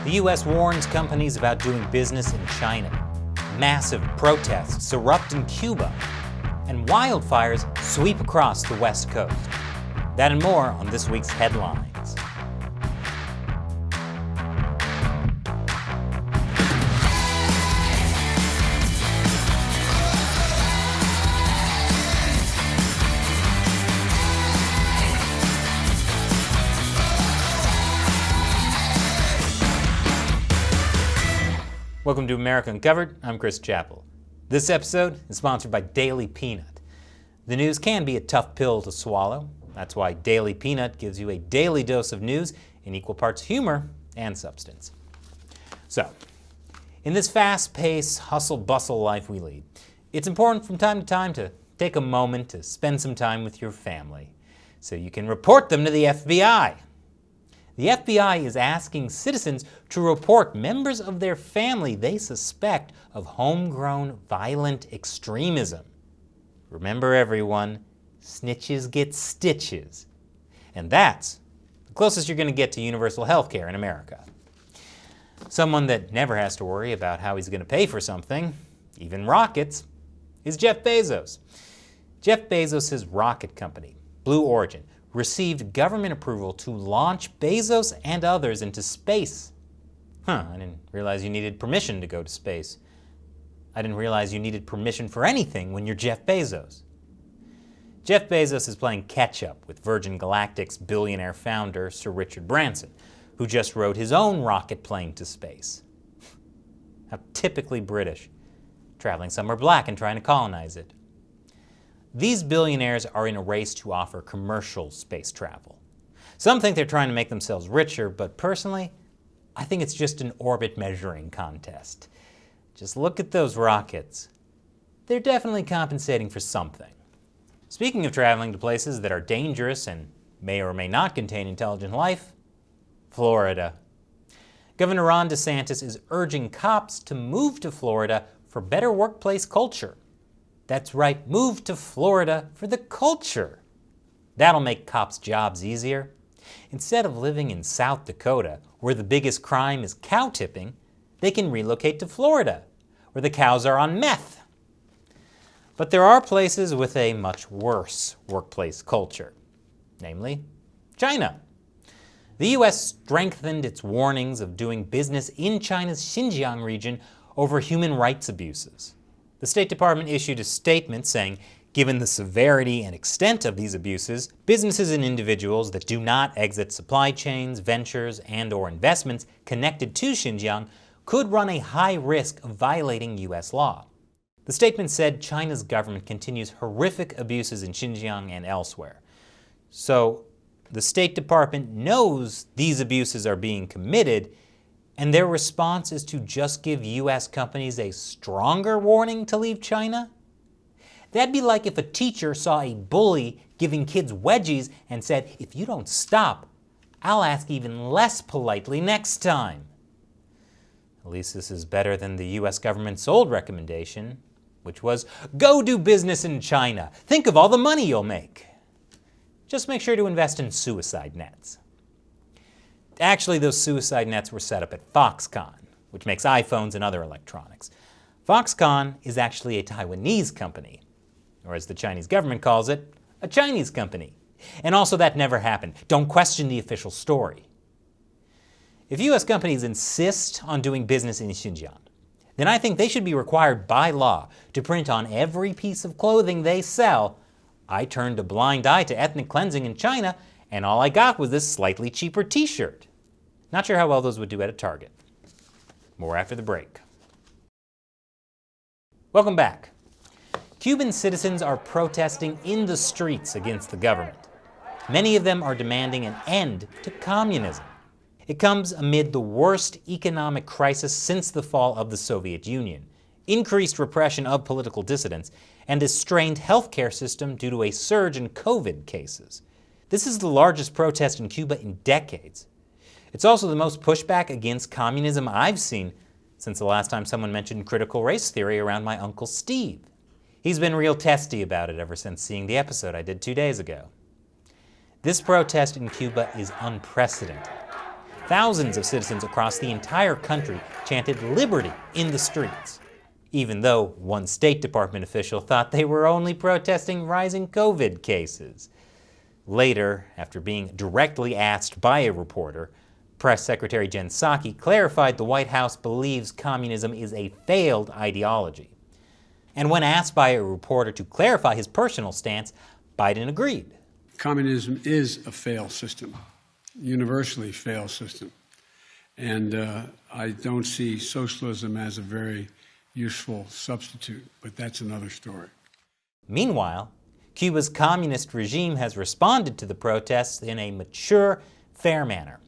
The U.S. warns companies about doing business in China. Massive protests erupt in Cuba. And wildfires sweep across the West Coast. That and more on this week's headlines. Welcome to America Uncovered. I'm Chris Chappell. This episode is sponsored by Daily Peanut. The news can be a tough pill to swallow. That's why Daily Peanut gives you a daily dose of news in equal parts humor and substance. So, in this fast-paced, hustle-bustle life we lead, it's important from time to time to take a moment to spend some time with your family so you can report them to the FBI. The FBI is asking citizens to report members of their family they suspect of homegrown violent extremism. Remember everyone, snitches get stitches. And that's the closest you're going to get to universal health care in America. Someone that never has to worry about how he's going to pay for something, even rockets, is Jeff Bezos. Jeff Bezos' rocket company, Blue Origin, received government approval to launch Bezos and others into space. I didn't realize you needed permission to go to space. I didn't realize you needed permission for anything when you're Jeff Bezos. Jeff Bezos is playing catch-up with Virgin Galactic's billionaire founder, Sir Richard Branson, who just rode his own rocket plane to space. How typically British, traveling somewhere black and trying to colonize it. These billionaires are in a race to offer commercial space travel. Some think they're trying to make themselves richer, but personally, I think it's just an orbit measuring contest. Just look at those rockets. They're definitely compensating for something. Speaking of traveling to places that are dangerous and may or may not contain intelligent life, Florida. Governor Ron DeSantis is urging cops to move to Florida for better workplace culture. That's right, move to Florida for the culture. That'll make cops' jobs easier. Instead of living in South Dakota, where the biggest crime is cow tipping, they can relocate to Florida, where the cows are on meth. But there are places with a much worse workplace culture, namely China. The U.S. strengthened its warnings of doing business in China's Xinjiang region over human rights abuses. The State Department issued a statement saying, given the severity and extent of these abuses, businesses and individuals that do not exit supply chains, ventures, and/or investments connected to Xinjiang could run a high risk of violating U.S. law. The statement said China's government continues horrific abuses in Xinjiang and elsewhere. So the State Department knows these abuses are being committed, and their response is to just give U.S. companies a stronger warning to leave China? That'd be like if a teacher saw a bully giving kids wedgies and said, if you don't stop, I'll ask even less politely next time. At least this is better than the U.S. government's old recommendation, which was, go do business in China. Think of all the money you'll make. Just make sure to invest in suicide nets. Actually, those suicide nets were set up at Foxconn, which makes iPhones and other electronics. Foxconn is actually a Taiwanese company, or as the Chinese government calls it, a Chinese company. And also that never happened. Don't question the official story. If U.S. companies insist on doing business in Xinjiang, then I think they should be required by law to print on every piece of clothing they sell, I turned a blind eye to ethnic cleansing in China, and all I got was this slightly cheaper t-shirt. Not sure how well those would do at a Target. More after the break. Welcome back. Cuban citizens are protesting in the streets against the government. Many of them are demanding an end to communism. It comes amid the worst economic crisis since the fall of the Soviet Union, increased repression of political dissidents, and a strained healthcare system due to a surge in COVID cases. This is the largest protest in Cuba in decades. It's also the most pushback against communism I've seen since the last time someone mentioned critical race theory around my Uncle Steve. He's been real testy about it ever since seeing the episode I did 2 days ago. This protest in Cuba is unprecedented. thousands of citizens across the entire country chanted liberty in the streets, even though one State Department official thought they were only protesting rising COVID cases. Later, after being directly asked by a reporter, Press Secretary Jen Psaki clarified the White House believes communism is a failed ideology. And when asked by a reporter to clarify his personal stance, Biden agreed. Communism is a failed system, universally failed system. And I don't see socialism as a very useful substitute, but that's another story. Meanwhile, Cuba's communist regime has responded to the protests in a mature, fair manner.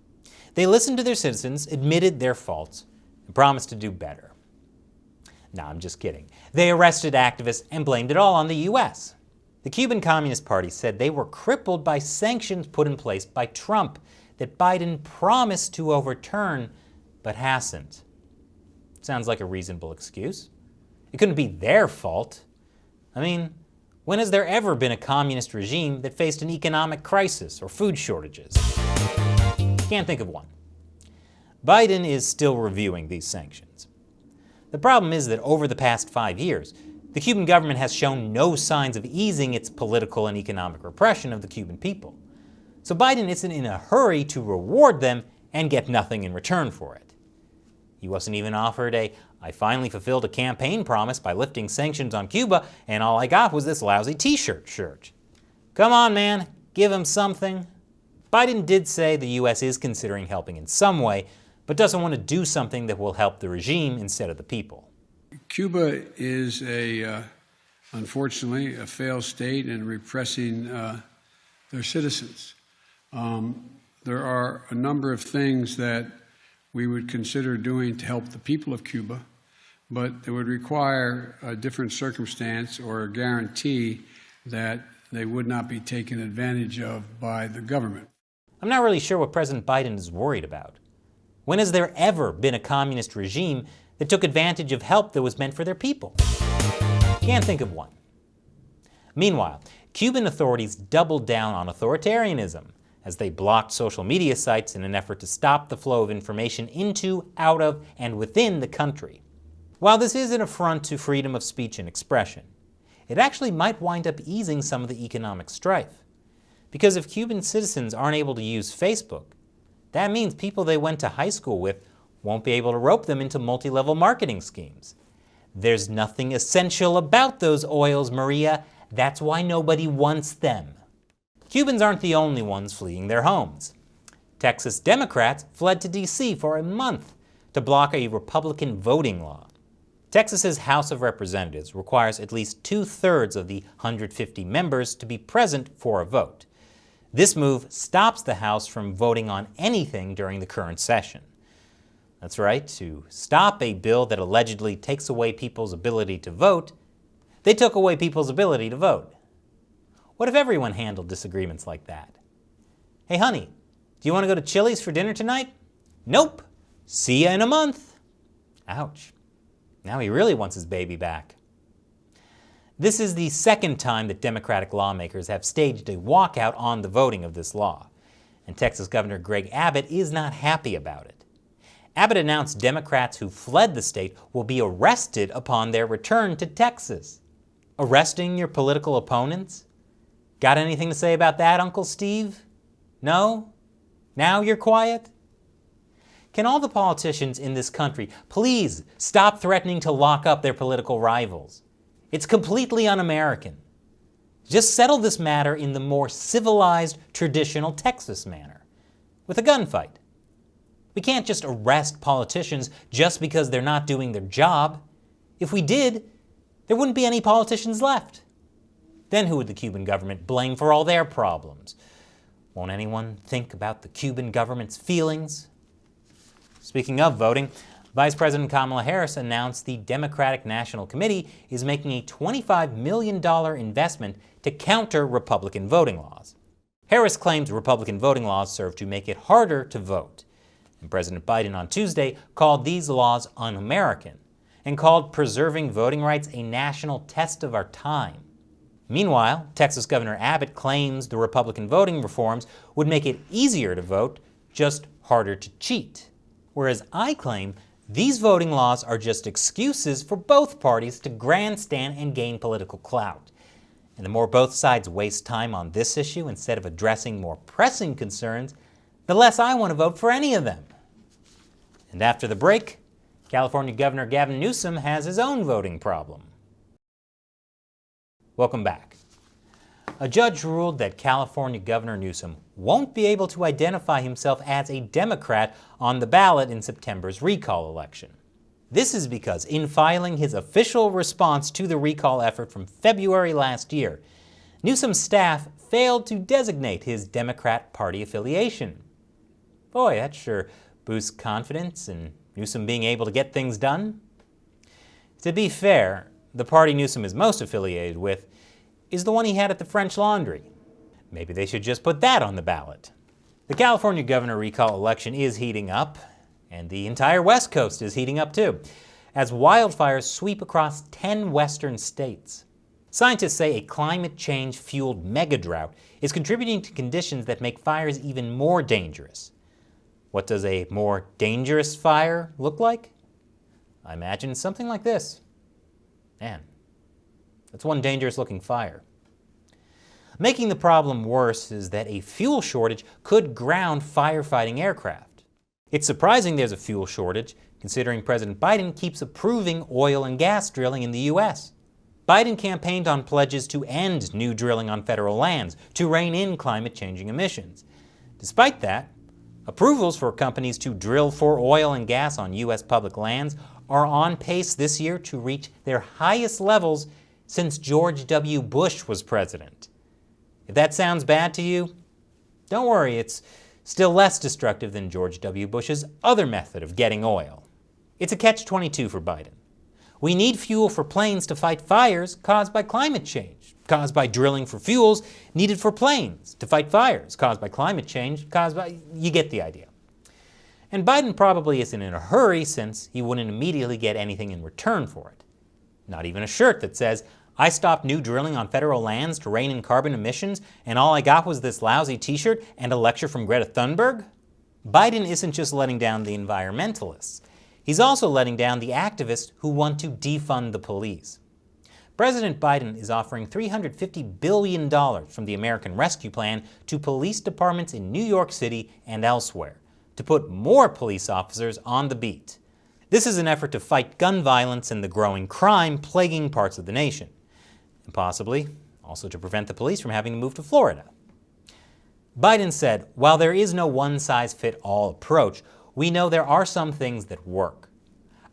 They listened to their citizens, admitted their faults, and promised to do better. No, I'm just kidding. They arrested activists and blamed it all on the U.S. The Cuban Communist Party said they were crippled by sanctions put in place by Trump that Biden promised to overturn, but hasn't. Sounds like a reasonable excuse. It couldn't be their fault. I mean, when has there ever been a communist regime that faced an economic crisis or food shortages? Can't think of one. Biden is still reviewing these sanctions. The problem is that over the past 5 years, the Cuban government has shown no signs of easing its political and economic repression of the Cuban people. So Biden isn't in a hurry to reward them and get nothing in return for it. He wasn't even offered I finally fulfilled a campaign promise by lifting sanctions on Cuba, and all I got was this lousy t-shirt shirt. Come on, man, give him something. Biden did say the U.S. is considering helping in some way, but doesn't want to do something that will help the regime instead of the people. Cuba is unfortunately, a failed state in repressing their citizens. There are a number of things that we would consider doing to help the people of Cuba, but it would require a different circumstance or a guarantee that they would not be taken advantage of by the government. I'm not really sure what President Biden is worried about. When has there ever been a communist regime that took advantage of help that was meant for their people? Can't think of one. Meanwhile, Cuban authorities doubled down on authoritarianism as they blocked social media sites in an effort to stop the flow of information into, out of, and within the country. While this is an affront to freedom of speech and expression, it actually might wind up easing some of the economic strife. Because if Cuban citizens aren't able to use Facebook, that means people they went to high school with won't be able to rope them into multi-level marketing schemes. There's nothing essential about those oils, Maria. That's why nobody wants them. Cubans aren't the only ones fleeing their homes. Texas Democrats fled to D.C. for a month to block a Republican voting law. Texas's House of Representatives requires at least 2/3 of the 150 members to be present for a vote. This move stops the House from voting on anything during the current session. That's right, to stop a bill that allegedly takes away people's ability to vote, they took away people's ability to vote. What if everyone handled disagreements like that? Hey honey, do you want to go to Chili's for dinner tonight? Nope. See ya in a month. Ouch. Now he really wants his baby back. This is the second time that Democratic lawmakers have staged a walkout on the voting of this law, and Texas Governor Greg Abbott is not happy about it. Abbott announced Democrats who fled the state will be arrested upon their return to Texas. Arresting your political opponents? Got anything to say about that, Uncle Steve? No? Now you're quiet? Can all the politicians in this country please stop threatening to lock up their political rivals? It's completely un-American. Just settle this matter in the more civilized, traditional Texas manner, with a gunfight. We can't just arrest politicians just because they're not doing their job. If we did, there wouldn't be any politicians left. Then who would the Cuban government blame for all their problems? Won't anyone think about the Cuban government's feelings? Speaking of voting, Vice President Kamala Harris announced the Democratic National Committee is making a $25 million investment to counter Republican voting laws. Harris claims Republican voting laws serve to make it harder to vote. And President Biden on Tuesday called these laws un-American and called preserving voting rights a national test of our time. Meanwhile, Texas Governor Abbott claims the Republican voting reforms would make it easier to vote, just harder to cheat. Whereas I claim these voting laws are just excuses for both parties to grandstand and gain political clout. And the more both sides waste time on this issue instead of addressing more pressing concerns, the less I want to vote for any of them. And after the break, California Governor Gavin Newsom has his own voting problem. Welcome back. A judge ruled that California Governor Newsom won't be able to identify himself as a Democrat on the ballot in September's recall election. This is because in filing his official response to the recall effort from February last year, Newsom's staff failed to designate his Democrat Party affiliation. Boy, that sure boosts confidence in Newsom being able to get things done. To be fair, the party Newsom is most affiliated with is the one he had at the French Laundry. Maybe they should just put that on the ballot. The California governor recall election is heating up, and the entire West Coast is heating up too, as wildfires sweep across 10 western states. Scientists say a climate change-fueled megadrought is contributing to conditions that make fires even more dangerous. What does a more dangerous fire look like? I imagine something like this. Man, that's one dangerous-looking fire. Making the problem worse is that a fuel shortage could ground firefighting aircraft. It's surprising there's a fuel shortage, considering President Biden keeps approving oil and gas drilling in the U.S. Biden campaigned on pledges to end new drilling on federal lands to rein in climate-changing emissions. Despite that, approvals for companies to drill for oil and gas on U.S. public lands are on pace this year to reach their highest levels since George W. Bush was president. If that sounds bad to you, don't worry, it's still less destructive than George W. Bush's other method of getting oil. It's a catch-22 for Biden. We need fuel for planes to fight fires caused by climate change, caused by drilling for fuels needed for planes to fight fires caused by climate change, you get the idea. And Biden probably isn't in a hurry since he wouldn't immediately get anything in return for it. Not even a shirt that says, "I stopped new drilling on federal lands to rein in carbon emissions, and all I got was this lousy t-shirt and a lecture from Greta Thunberg." Biden isn't just letting down the environmentalists. He's also letting down the activists who want to defund the police. President Biden is offering $350 billion from the American Rescue Plan to police departments in New York City and elsewhere to put more police officers on the beat. This is an effort to fight gun violence and the growing crime plaguing parts of the nation, and possibly also to prevent the police from having to move to Florida. Biden said, "While there is no one-size-fits-all approach, we know there are some things that work.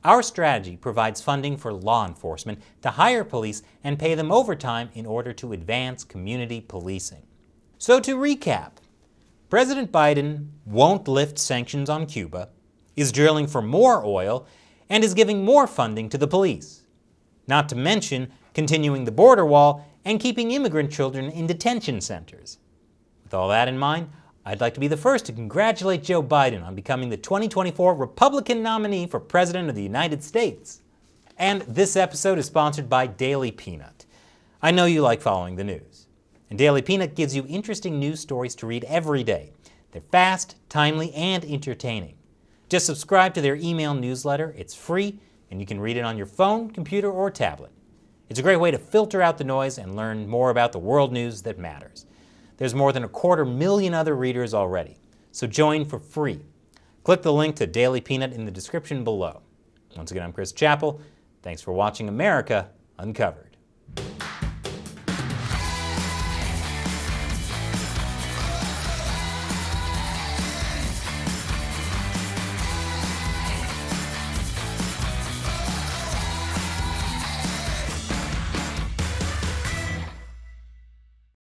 Our strategy provides funding for law enforcement to hire police and pay them overtime in order to advance community policing." So to recap, President Biden won't lift sanctions on Cuba, is drilling for more oil, and is giving more funding to the police. Not to mention continuing the border wall and keeping immigrant children in detention centers. With all that in mind, I'd like to be the first to congratulate Joe Biden on becoming the 2024 Republican nominee for President of the United States. And this episode is sponsored by Daily Peanut. I know you like following the news. And Daily Peanut gives you interesting news stories to read every day. They're fast, timely, and entertaining. Just subscribe to their email newsletter. It's free, and you can read it on your phone, computer, or tablet. It's a great way to filter out the noise and learn more about the world news that matters. There's more than 250,000 other readers already, so join for free. Click the link to Daily Peanut in the description below. Once again, I'm Chris Chappell. Thanks for watching America Uncovered.